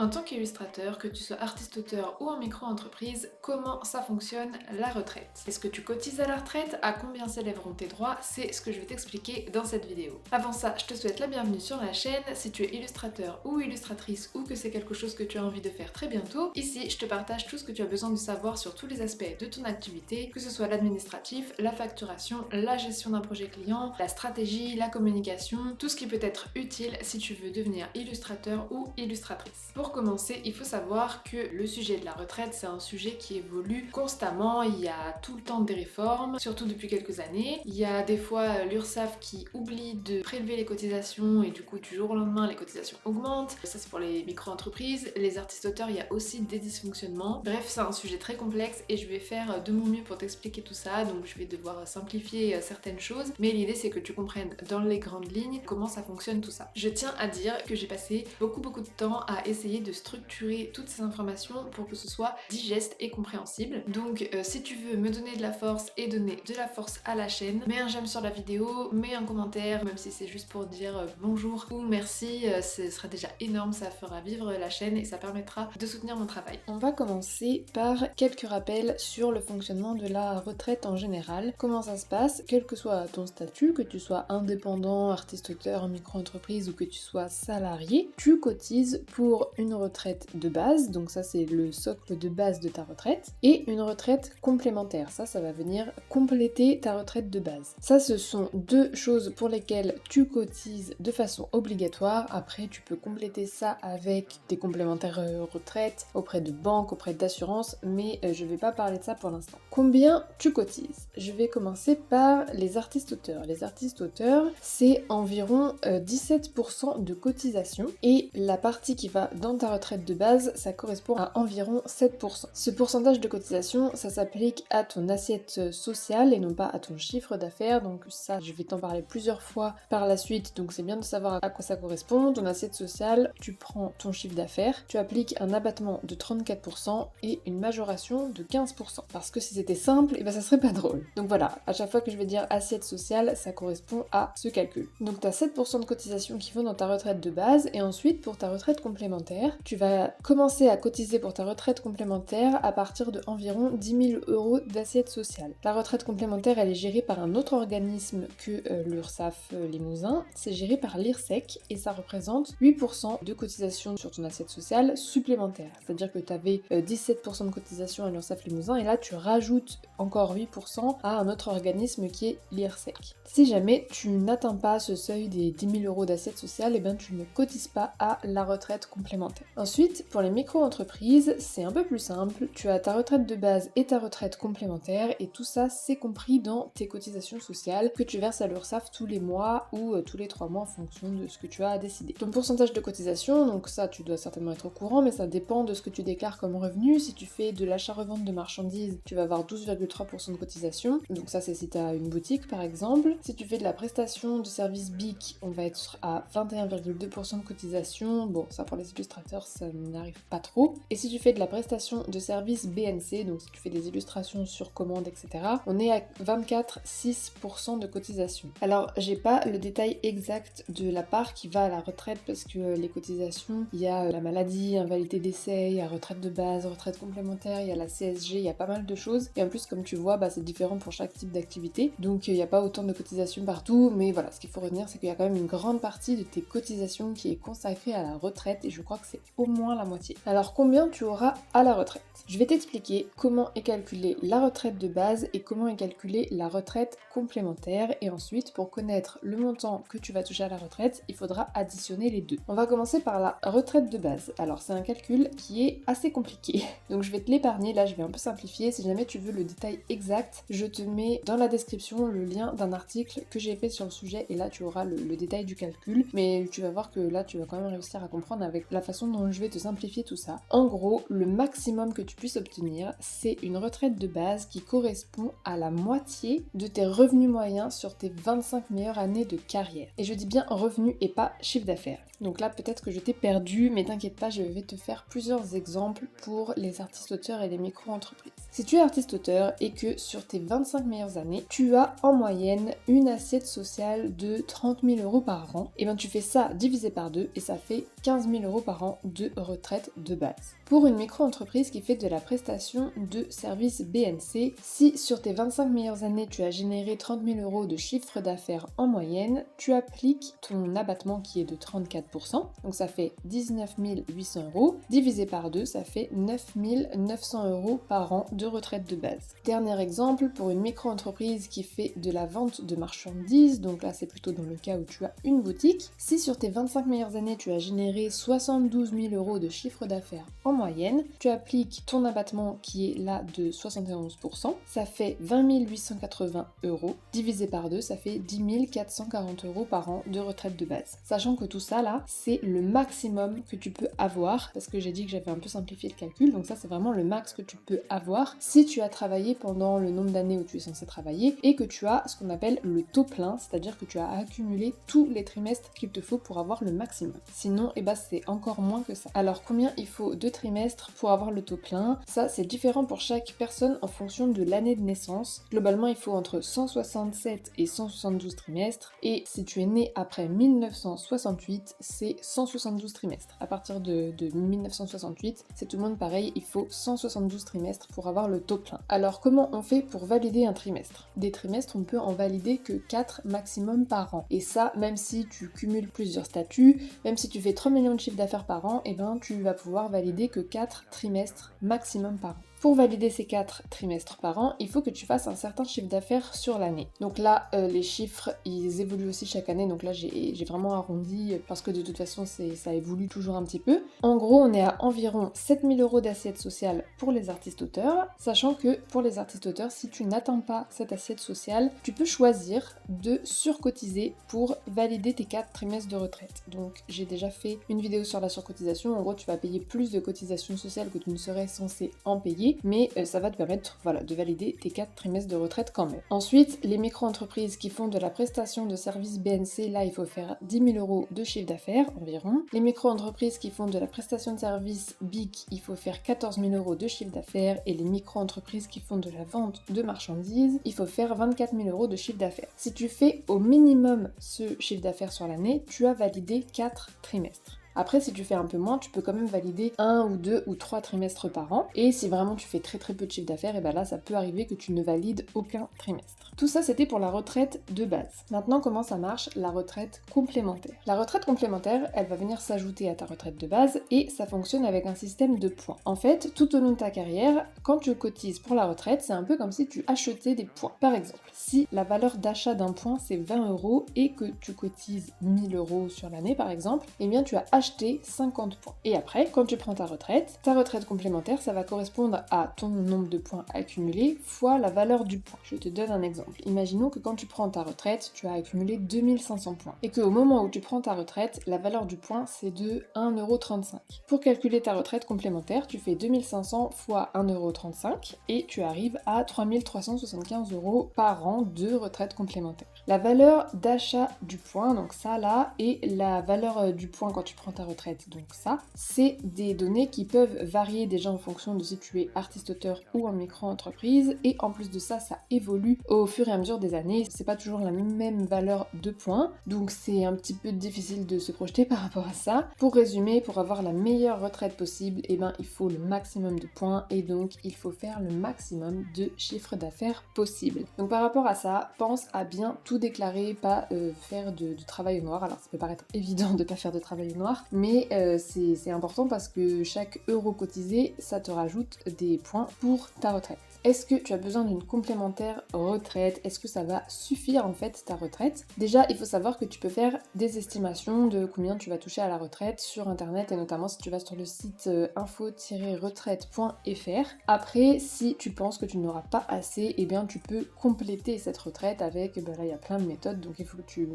En tant qu'illustrateur, que tu sois artiste-auteur ou en micro-entreprise, comment ça fonctionne la retraite? Est-ce que tu cotises à la retraite? À combien s'élèveront tes droits? C'est ce que je vais t'expliquer dans cette vidéo. Avant ça, je te souhaite la bienvenue sur la chaîne. Si tu es illustrateur ou illustratrice ou que c'est quelque chose que tu as envie de faire très bientôt, ici je te partage tout ce que tu as besoin de savoir sur tous les aspects de ton activité, que ce soit l'administratif, la facturation, la gestion d'un projet client, la stratégie, la communication, tout ce qui peut être utile si tu veux devenir illustrateur ou illustratrice. Pour commencer, il faut savoir que le sujet de la retraite, c'est un sujet qui évolue constamment. Il y a tout le temps des réformes, surtout depuis quelques années. Il y a des fois l'URSSAF qui oublie de prélever les cotisations et du coup du jour au lendemain les cotisations augmentent. Ça c'est pour les micro-entreprises. Les artistes-auteurs, il y a aussi des dysfonctionnements. Bref, c'est un sujet très complexe et je vais faire de mon mieux pour t'expliquer tout ça. Donc je vais devoir simplifier certaines choses. Mais l'idée c'est que tu comprennes dans les grandes lignes comment ça fonctionne tout ça. Je tiens à dire que j'ai passé beaucoup de temps à essayer de structurer toutes ces informations pour que ce soit digeste et compréhensible. Donc si tu veux me donner de la force et donner de la force à la chaîne, mets un j'aime sur la vidéo, mets un commentaire, même si c'est juste pour dire bonjour ou merci, ce sera déjà énorme, ça fera vivre la chaîne et ça permettra de soutenir mon travail. On va commencer par quelques rappels sur le fonctionnement de la retraite en général. Comment ça se passe, quel que soit ton statut, que tu sois indépendant, artiste-auteur, en micro-entreprise ou que tu sois salarié, tu cotises pour une retraite de base, donc ça c'est le socle de base de ta retraite, et une retraite complémentaire, ça va venir compléter ta retraite de base. Ça ce sont deux choses pour lesquelles tu cotises de façon obligatoire. Après tu peux compléter ça avec des complémentaires retraite, auprès de banques, auprès d'assurances, mais je vais pas parler de ça pour l'instant. Combien tu cotises? Je vais commencer par les artistes-auteurs. Les artistes-auteurs, c'est environ 17% de cotisation, et la partie qui va dans ta retraite de base, ça correspond à environ 7%. Ce pourcentage de cotisation, ça s'applique à ton assiette sociale et non pas à ton chiffre d'affaires, donc ça, je vais t'en parler plusieurs fois par la suite, donc c'est bien de savoir à quoi ça correspond. Ton assiette sociale, tu prends ton chiffre d'affaires, tu appliques un abattement de 34% et une majoration de 15%. Parce que si c'était simple, et ben ça serait pas drôle. Donc voilà, à chaque fois que je vais dire assiette sociale, ça correspond à ce calcul. Donc tu as 7% de cotisation qui vont dans ta retraite de base, et ensuite pour ta retraite complémentaire, tu vas commencer à cotiser pour ta retraite complémentaire à partir de environ 10 000 € d'assiette sociale. La retraite complémentaire, elle est gérée par un autre organisme que l'URSSAF Limousin, c'est géré par l'IRSEC et ça représente 8% de cotisation sur ton assiette sociale supplémentaire. C'est-à-dire que tu avais 17% de cotisation à l'URSSAF Limousin et là tu rajoutes encore 8% à un autre organisme qui est l'IRSEC. Si jamais tu n'atteins pas ce seuil des 10 000 € d'assiette sociale, et ben tu ne cotises pas à la retraite complémentaire. Ensuite, pour les micro-entreprises, c'est un peu plus simple. Tu as ta retraite de base et ta retraite complémentaire et tout ça, c'est compris dans tes cotisations sociales que tu verses à l'URSSAF tous les mois ou tous les 3 mois en fonction de ce que tu as décidé. Ton pourcentage de cotisation, donc ça tu dois certainement être au courant, mais ça dépend de ce que tu déclares comme revenu. Si tu fais de l'achat-revente de marchandises, tu vas avoir 12,3% de cotisation, donc ça c'est si tu as une boutique par exemple. Si tu fais de la prestation de service BIC, on va être à 21,2% de cotisation. Bon, ça pour les illustrateurs, ça n'arrive pas trop. Et si tu fais de la prestation de service BNC, donc si tu fais des illustrations sur commande, etc., on est à 24,6% de cotisation. Alors, j'ai pas le détail exact de la part qui va à la retraite parce que les cotisations, il y a la maladie, invalidité d'essai, il y a retraite de base, retraite complémentaire, il y a la CSG, il y a pas mal de choses. Et en plus, comme tu vois, c'est différent pour chaque type d'activité. Donc, il n'y a pas autant de cotisations partout, mais voilà, ce qu'il faut retenir, c'est qu'il y a quand même une grande partie de tes cotisations qui est consacrée à la retraite et je crois que c'est au moins la moitié. Alors combien tu auras à la retraite? Je vais t'expliquer comment est calculée la retraite de base et comment est calculée la retraite complémentaire, et ensuite pour connaître le montant que tu vas toucher à la retraite, il faudra additionner les deux. On va commencer par la retraite de base. Alors c'est un calcul qui est assez compliqué, donc je vais te l'épargner, là je vais un peu simplifier. Si jamais tu veux le détail exact, je te mets dans la description le lien d'un article que j'ai fait sur le sujet et là tu auras le détail du calcul, mais tu vas voir que là tu vas quand même réussir à comprendre avec la façon dont je vais te simplifier tout ça. En gros, le maximum que tu puisses obtenir, c'est une retraite de base qui correspond à la moitié de tes revenus moyens sur tes 25 meilleures années de carrière. Et je dis bien revenus et pas chiffre d'affaires. Donc là peut-être que je t'ai perdu, mais t'inquiète pas, je vais te faire plusieurs exemples pour les artistes-auteurs et les micro-entreprises. Si tu es artiste-auteur et que sur tes 25 meilleures années, tu as en moyenne une assiette sociale de 30 000 € par an, et bien tu fais ça divisé par 2 et ça fait 15 000 € par an ans de retraite de base. Pour une micro-entreprise qui fait de la prestation de service BNC, si sur tes 25 meilleures années tu as généré 30 000 euros de chiffre d'affaires en moyenne, tu appliques ton abattement qui est de 34%, donc ça fait 19 800 euros, divisé par 2, ça fait 9 900 euros par an de retraite de base. Dernier exemple, pour une micro-entreprise qui fait de la vente de marchandises, donc là c'est plutôt dans le cas où tu as une boutique, si sur tes 25 meilleures années tu as généré 72 000 euros de chiffre d'affaires en moyenne, tu appliques ton abattement qui est là de 71%, ça fait 20 880 euros, divisé par 2, ça fait 10 440 euros par an de retraite de base. Sachant que tout ça là, c'est le maximum que tu peux avoir, parce que j'ai dit que j'avais un peu simplifié le calcul, donc ça c'est vraiment le max que tu peux avoir si tu as travaillé pendant le nombre d'années où tu es censé travailler et que tu as ce qu'on appelle le taux plein, c'est-à-dire que tu as accumulé tous les trimestres qu'il te faut pour avoir le maximum. Sinon, c'est encore moins que ça. Alors combien il faut de trimestres pour avoir le taux plein? Ça c'est différent pour chaque personne en fonction de l'année de naissance. Globalement, il faut entre 167 et 172 trimestres, et si tu es né après 1968, c'est 172 trimestres. À partir de 1968, c'est tout le monde pareil, il faut 172 trimestres pour avoir le taux plein. Alors comment on fait pour valider un trimestre? Des trimestres, on peut en valider que 4 maximum par an. Et ça, même si tu cumules plusieurs statuts, même si tu fais 3 millions de chiffre d'affaires par an, tu vas pouvoir valider que 4 trimestres maximum par an. Pour valider ces 4 trimestres par an, il faut que tu fasses un certain chiffre d'affaires sur l'année. Donc là, les chiffres, ils évoluent aussi chaque année, donc là j'ai vraiment arrondi, parce que de toute façon ça évolue toujours un petit peu. En gros, on est à environ 7 000 euros d'assiette sociale pour les artistes-auteurs, sachant que pour les artistes-auteurs, si tu n'atteins pas cette assiette sociale, tu peux choisir de surcotiser pour valider tes 4 trimestres de retraite. Donc j'ai déjà fait une vidéo sur la surcotisation, en gros tu vas payer plus de cotisations sociales que tu ne serais censé en payer, mais ça va te permettre de valider tes 4 trimestres de retraite quand même. Ensuite, les micro-entreprises qui font de la prestation de service BNC, là il faut faire 10 000 euros de chiffre d'affaires environ. Les micro-entreprises qui font de la prestation de service BIC, il faut faire 14 000 euros de chiffre d'affaires, et les micro-entreprises qui font de la vente de marchandises, il faut faire 24 000 euros de chiffre d'affaires. Si tu fais au minimum ce chiffre d'affaires sur l'année, tu as validé 4 trimestres. Après, si tu fais un peu moins, tu peux quand même valider 1 ou 2 ou 3 trimestres par an. Et si vraiment tu fais très peu de chiffre d'affaires, et là, ça peut arriver que tu ne valides aucun trimestre. Tout ça, c'était pour la retraite de base. Maintenant, comment ça marche, la retraite complémentaire? La retraite complémentaire, elle va venir s'ajouter à ta retraite de base, et ça fonctionne avec un système de points. En fait, tout au long de ta carrière, quand tu cotises pour la retraite, c'est un peu comme si tu achetais des points. Par exemple, si la valeur d'achat d'un point, c'est 20 euros, et que tu cotises 1000 euros sur l'année, par exemple, tu as acheté 50 points. Et après, quand tu prends ta retraite complémentaire, ça va correspondre à ton nombre de points accumulés fois la valeur du point. Je te donne un exemple. Imaginons que quand tu prends ta retraite, tu as accumulé 2500 points. Et qu'au moment où tu prends ta retraite, la valeur du point, c'est de 1,35 €. Pour calculer ta retraite complémentaire, tu fais 2500 fois 1,35 € et tu arrives à 3375 € par an de retraite complémentaire. La valeur d'achat du point, donc ça là, et la valeur du point quand tu prends ta retraite, donc ça, c'est des données qui peuvent varier déjà en fonction de si tu es artiste-auteur ou en micro-entreprise, et en plus de ça, ça évolue au fur et à mesure des années, c'est pas toujours la même valeur de points, donc c'est un petit peu difficile de se projeter par rapport à ça. Pour résumer, pour avoir la meilleure retraite possible, il faut le maximum de points, et donc il faut faire le maximum de chiffre d'affaires possible. Donc par rapport à ça, pense à bien tout déclarer, pas faire de travail au noir. Alors ça peut paraître évident de pas faire de travail au noir, mais c'est important parce que chaque euro cotisé, ça te rajoute des points pour ta retraite. Est-ce que tu as besoin d'une complémentaire retraite? Est-ce que ça va suffire en fait ta retraite? Déjà, il faut savoir que tu peux faire des estimations de combien tu vas toucher à la retraite sur internet, et notamment si tu vas sur le site info-retraite.fr. Après, si tu penses que tu n'auras pas assez, tu peux compléter cette retraite avec, là il y a plein de méthodes, donc il faut que tu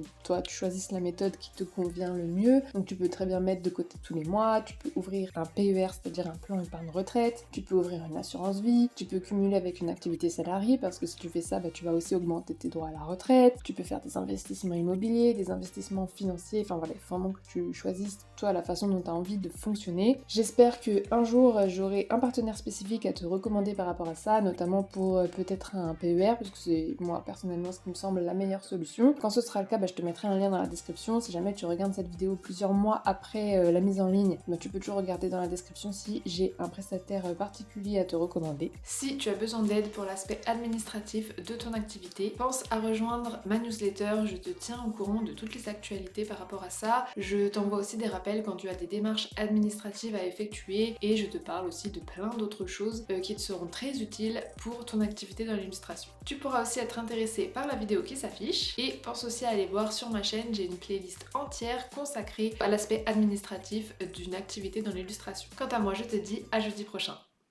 choisisses la méthode qui te convient le mieux. Donc tu peux très bien mettre de côté tous les mois, tu peux ouvrir un PER, c'est-à-dire un plan épargne retraite, tu peux ouvrir une assurance vie, tu peux cumuler avec une activité salariée parce que si tu fais ça, tu vas aussi augmenter tes droits à la retraite, tu peux faire des investissements immobiliers, des investissements financiers, enfin voilà, il faut vraiment que tu choisisses toi la façon dont tu as envie de fonctionner. J'espère qu'un jour j'aurai un partenaire spécifique à te recommander par rapport à ça, notamment pour peut-être un PER, parce que c'est moi personnellement ce qui me semble la meilleure solution. Quand ce sera le cas, je te mettrai un lien dans la description. Si jamais tu regardes cette vidéo plusieurs mois après la mise en ligne, tu peux toujours regarder dans la description si j'ai un prestataire particulier à te recommander. Si tu as besoin d'aide pour l'aspect administratif de ton activité, pense à rejoindre ma newsletter, je te tiens au courant de toutes les actualités par rapport à ça. Je t'envoie aussi des rappels quand tu as des démarches administratives à effectuer et je te parle aussi de plein d'autres choses qui te seront très utiles pour ton activité dans l'illustration. Tu pourras aussi être intéressé par la vidéo qui s'affiche et pense aussi à aller voir sur ma chaîne, j'ai une playlist entière consacrée à l'aspect administratif d'une activité dans l'illustration. Quant à moi, je te dis à jeudi prochain.